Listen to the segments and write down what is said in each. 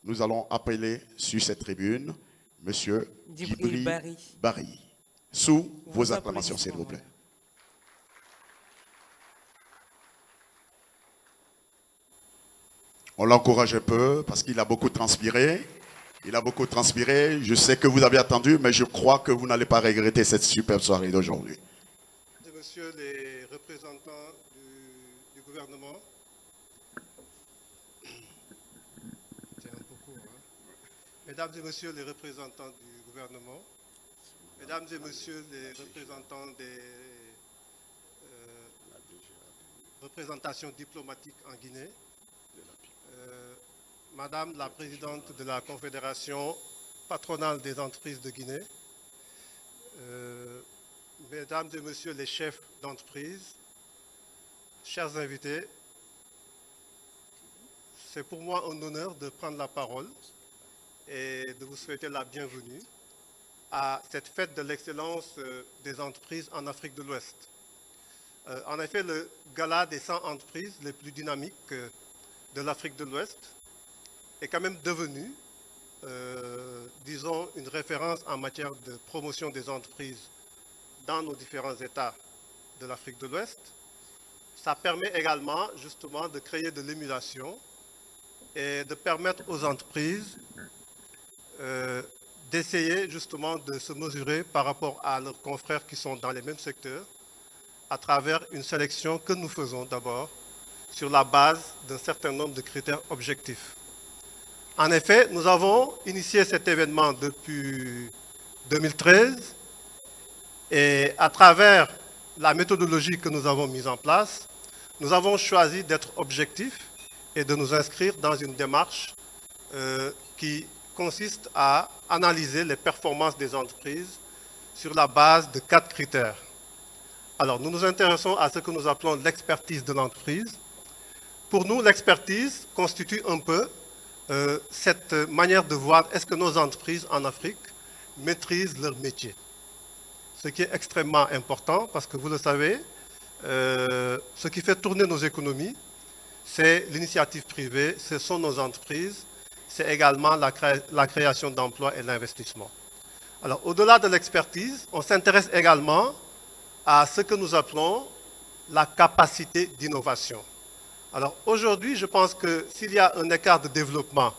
nous allons appeler sur cette tribune Monsieur Djibril Bari. Sous vos acclamations, s'il vous plaît. On l'encourage un peu parce qu'il a beaucoup transpiré. Il a beaucoup transpiré. Je sais que vous avez attendu, mais je crois que vous n'allez pas regretter cette superbe soirée d'aujourd'hui. Messieurs les représentants du gouvernement, c'est un peu court, hein? Mesdames et messieurs les représentants du gouvernement, mesdames et messieurs les représentants des représentations diplomatiques en Guinée, Madame la Présidente de la Confédération patronale des entreprises de Guinée, Mesdames et Messieurs les chefs d'entreprise, chers invités, c'est pour moi un honneur de prendre la parole et de vous souhaiter la bienvenue à cette fête de l'excellence des entreprises en Afrique de l'Ouest. En effet, le gala des 100 entreprises les plus dynamiques de l'Afrique de l'Ouest est quand même devenu, disons, une référence en matière de promotion des entreprises dans nos différents États de l'Afrique de l'Ouest. Ça permet également, justement, de créer de l'émulation et de permettre aux entreprises d'essayer, justement, de se mesurer par rapport à leurs confrères qui sont dans les mêmes secteurs à travers une sélection que nous faisons d'abord sur la base d'un certain nombre de critères objectifs. En effet, nous avons initié cet événement depuis 2013 et à travers la méthodologie que nous avons mise en place, nous avons choisi d'être objectifs et de nous inscrire dans une démarche qui consiste à analyser les performances des entreprises sur la base de 4 critères. Alors, nous nous intéressons à ce que nous appelons l'expertise de l'entreprise. Pour nous, l'expertise constitue un peu cette manière de voir est-ce que nos entreprises en Afrique maîtrisent leur métier. Ce qui est extrêmement important parce que vous le savez, ce qui fait tourner nos économies, c'est l'initiative privée, ce sont nos entreprises, c'est également la création d'emplois et l'investissement. Alors, au-delà de l'expertise, on s'intéresse également à ce que nous appelons la capacité d'innovation. Alors aujourd'hui, je pense que s'il y a un écart de développement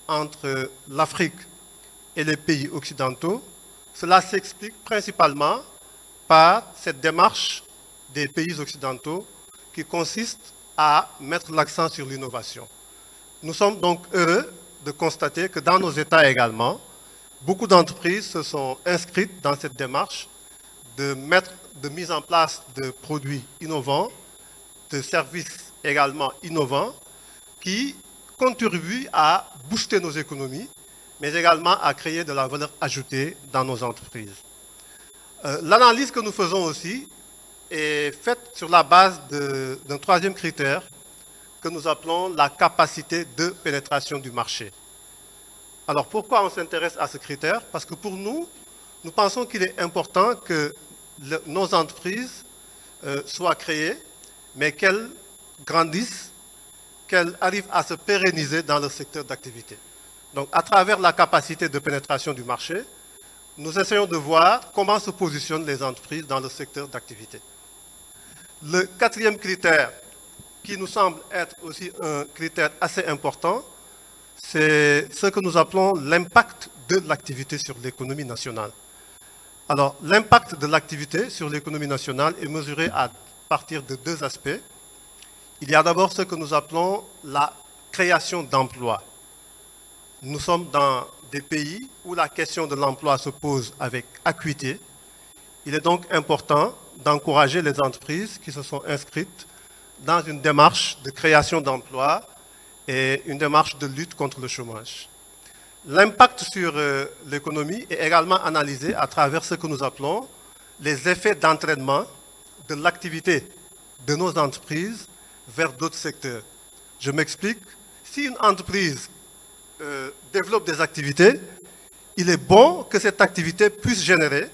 entre l'Afrique et les pays occidentaux, cela s'explique principalement par cette démarche des pays occidentaux qui consiste à mettre l'accent sur l'innovation. Nous sommes donc heureux de constater que dans nos États également, beaucoup d'entreprises se sont inscrites dans cette démarche de mise en place de produits innovants, de services également innovants, qui contribuent à booster nos économies, mais également à créer de la valeur ajoutée dans nos entreprises. L'analyse que nous faisons aussi est faite sur la base d'un troisième critère que nous appelons la capacité de pénétration du marché. Alors pourquoi on s'intéresse à ce critère? Parce que pour nous, nous pensons qu'il est important que nos entreprises soient créées, mais qu'elles grandissent, qu'elles arrivent à se pérenniser dans le secteur d'activité. Donc, à travers la capacité de pénétration du marché, nous essayons de voir comment se positionnent les entreprises dans le secteur d'activité. Le quatrième critère, qui nous semble être aussi un critère assez important, c'est ce que nous appelons l'impact de l'activité sur l'économie nationale. Alors, l'impact de l'activité sur l'économie nationale est mesuré à partir de 2 aspects. Il y a d'abord ce que nous appelons la création d'emplois. Nous sommes dans des pays où la question de l'emploi se pose avec acuité. Il est donc important d'encourager les entreprises qui se sont inscrites dans une démarche de création d'emplois et une démarche de lutte contre le chômage. L'impact sur l'économie est également analysé à travers ce que nous appelons les effets d'entraînement de l'activité de nos entreprises vers d'autres secteurs. Je m'explique. Si une entreprise développe des activités, il est bon que cette activité puisse générer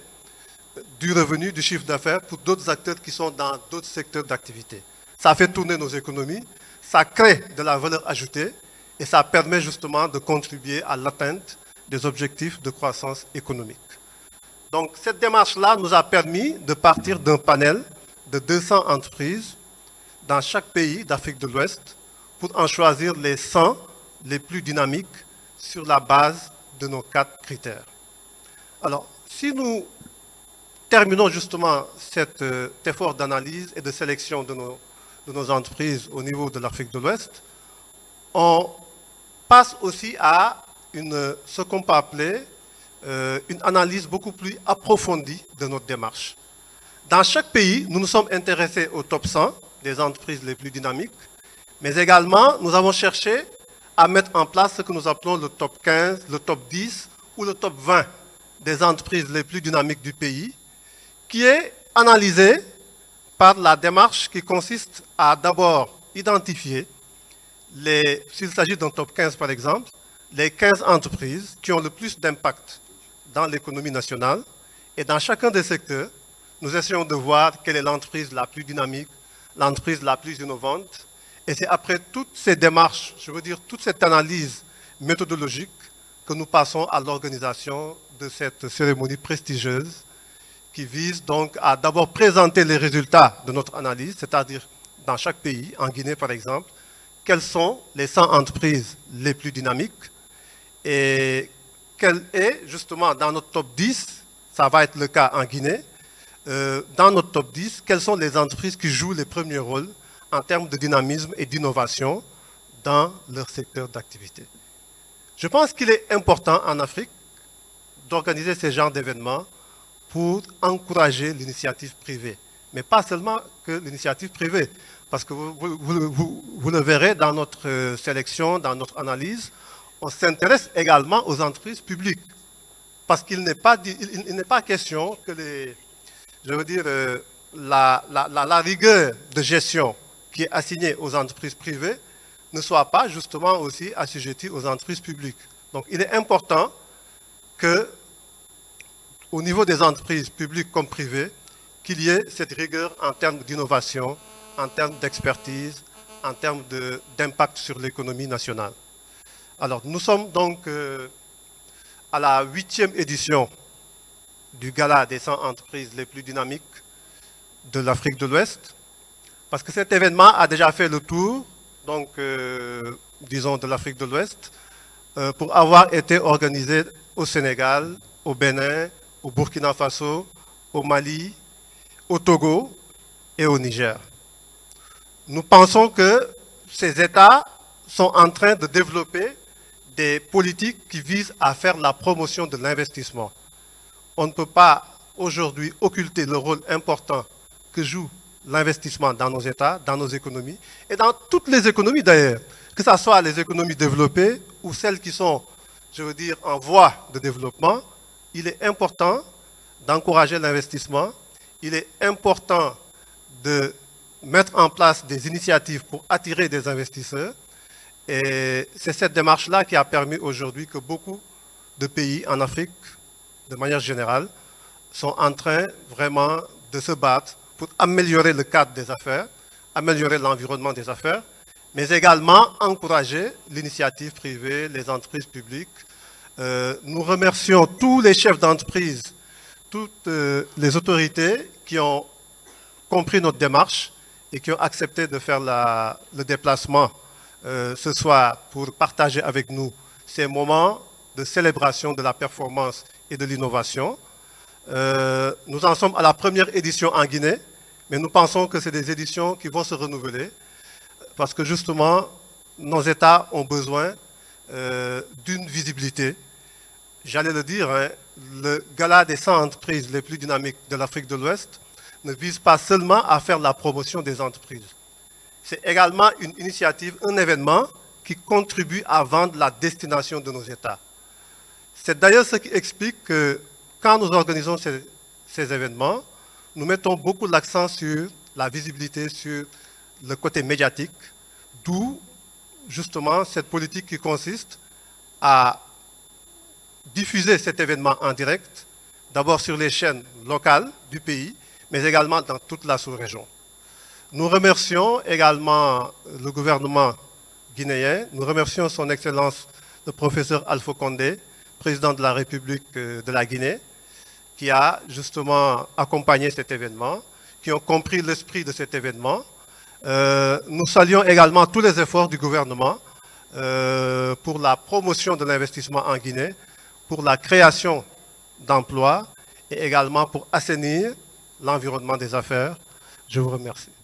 du revenu, du chiffre d'affaires pour d'autres acteurs qui sont dans d'autres secteurs d'activité. Ça fait tourner nos économies, ça crée de la valeur ajoutée et ça permet justement de contribuer à l'atteinte des objectifs de croissance économique. Donc cette démarche-là nous a permis de partir d'un panel de 200 entreprises dans chaque pays d'Afrique de l'Ouest pour en choisir les 100 les plus dynamiques sur la base de nos 4 critères. Alors, si nous terminons justement cet effort d'analyse et de sélection de nos entreprises au niveau de l'Afrique de l'Ouest, on passe aussi à ce qu'on peut appeler une analyse beaucoup plus approfondie de notre démarche. Dans chaque pays, nous nous sommes intéressés au top 100 des entreprises les plus dynamiques, mais également, nous avons cherché à mettre en place ce que nous appelons le top 15, le top 10 ou le top 20 des entreprises les plus dynamiques du pays, qui est analysé par la démarche qui consiste à d'abord identifier, s'il s'agit d'un top 15 par exemple, les 15 entreprises qui ont le plus d'impact dans l'économie nationale. Et dans chacun des secteurs, nous essayons de voir quelle est l'entreprise la plus dynamique, l'entreprise la plus innovante. Et c'est après toutes ces démarches, je veux dire toute cette analyse méthodologique, que nous passons à l'organisation de cette cérémonie prestigieuse qui vise donc à d'abord présenter les résultats de notre analyse, c'est-à-dire dans chaque pays, en Guinée par exemple, quelles sont les 100 entreprises les plus dynamiques et quelle est justement dans notre top 10, ça va être le cas en Guinée, dans notre top 10, quelles sont les entreprises qui jouent les premiers rôles en termes de dynamisme et d'innovation dans leur secteur d'activité. Je pense qu'il est important en Afrique d'organiser ce genre d'événements pour encourager l'initiative privée. Mais pas seulement que l'initiative privée, parce que vous le verrez dans notre sélection, dans notre analyse, on s'intéresse également aux entreprises publiques. Parce qu'il n'est pas question que la rigueur de gestion qui est assignée aux entreprises privées ne soit pas justement aussi assujettie aux entreprises publiques. Donc il est important que, au niveau des entreprises publiques comme privées, qu'il y ait cette rigueur en termes d'innovation, en termes d'expertise, en termes d'impact sur l'économie nationale. Alors, nous sommes donc à la 8e édition du Gala des 100 entreprises les plus dynamiques de l'Afrique de l'Ouest, parce que cet événement a déjà fait le tour, donc, disons, de l'Afrique de l'Ouest, pour avoir été organisé au Sénégal, au Bénin, au Burkina Faso, au Mali, au Togo et au Niger. Nous pensons que ces États sont en train de développer des politiques qui visent à faire la promotion de l'investissement. On ne peut pas aujourd'hui occulter le rôle important que joue l'investissement dans nos États, dans nos économies, et dans toutes les économies d'ailleurs, que ce soit les économies développées ou celles qui sont, je veux dire, en voie de développement. Il est important d'encourager l'investissement, il est important de mettre en place des initiatives pour attirer des investisseurs. Et c'est cette démarche-là qui a permis aujourd'hui que beaucoup de pays en Afrique, de manière générale, sont en train vraiment de se battre pour améliorer le cadre des affaires, améliorer l'environnement des affaires, mais également encourager l'initiative privée, les entreprises publiques. Nous remercions tous les chefs d'entreprise, toutes les autorités qui ont compris notre démarche et qui ont accepté de faire le déplacement ce soir pour partager avec nous ces moments de célébration de la performance et de l'innovation. Nous en sommes à la première édition en Guinée, mais nous pensons que c'est des éditions qui vont se renouveler parce que justement, nos États ont besoin d'une visibilité. J'allais le dire, hein, le Gala des 100 entreprises les plus dynamiques de l'Afrique de l'Ouest ne vise pas seulement à faire la promotion des entreprises. C'est également une initiative, un événement qui contribue à vendre la destination de nos États. C'est d'ailleurs ce qui explique que quand nous organisons ces événements, nous mettons beaucoup l'accent sur la visibilité, sur le côté médiatique, d'où justement cette politique qui consiste à diffuser cet événement en direct, d'abord sur les chaînes locales du pays, mais également dans toute la sous-région. Nous remercions également le gouvernement guinéen. Nous remercions son Excellence le professeur Alpha Condé, président de la République de la Guinée, qui a justement accompagné cet événement, qui ont compris l'esprit de cet événement. Nous saluons également tous les efforts du gouvernement pour la promotion de l'investissement en Guinée, pour la création d'emplois et également pour assainir l'environnement des affaires. Je vous remercie.